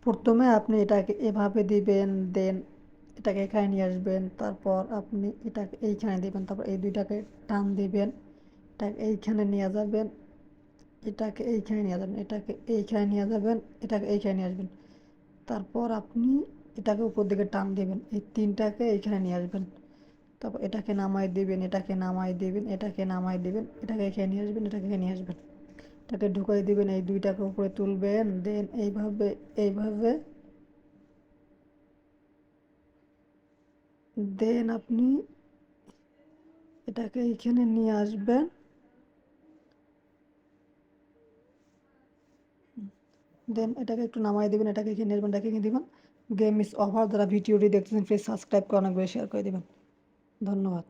প্রথমে আপনি এটাকে এভাবে দিবেন, দেন এটাকে এখানে নিয়ে আসবেন, তারপর আপনি এটাকে এইখানে দিবেন, তারপর এই দুইটাকে টান দিবেন, এটাকে এইখানে নিয়ে যাবেন, এটাকে এইখানে নিয়ে যাবেন, এটাকে এইখানে নিয়ে যাবেন, এটাকে এইখানে নিয়ে আসবেন, তারপর আপনি এটাকে উপর দিকে টান দিবেন, এই তিনটাকে এইখানে নিয়ে আসবেন, তারপর এটাকে নামাই দিবেন, এটাকে নামাই দিবেন, এটাকে নামাই দিবেন, এটাকে এখানে নিয়ে আসবেন, এটাকে এখানে নিয়ে আসবেন, এটাকে ঢুকাই দিবেন, এই দুইটাকে উপরে তুলবেন, দেন এইভাবে এইভাবে দেন আপনি এটাকে এইখানে নিয়ে আসবেন, দেন এটাকে একটু নামাই দিবেন, এটাকে এখানে নিয়ে আসবেন, এটাকে এখানে দিবেন। Game is over. যারা ভিডিওটি দেখতেছেন প্লিজ সাবস্ক্রাইব করে অনেক বেশি শেয়ার করে দিবেন। ধন্যবাদ।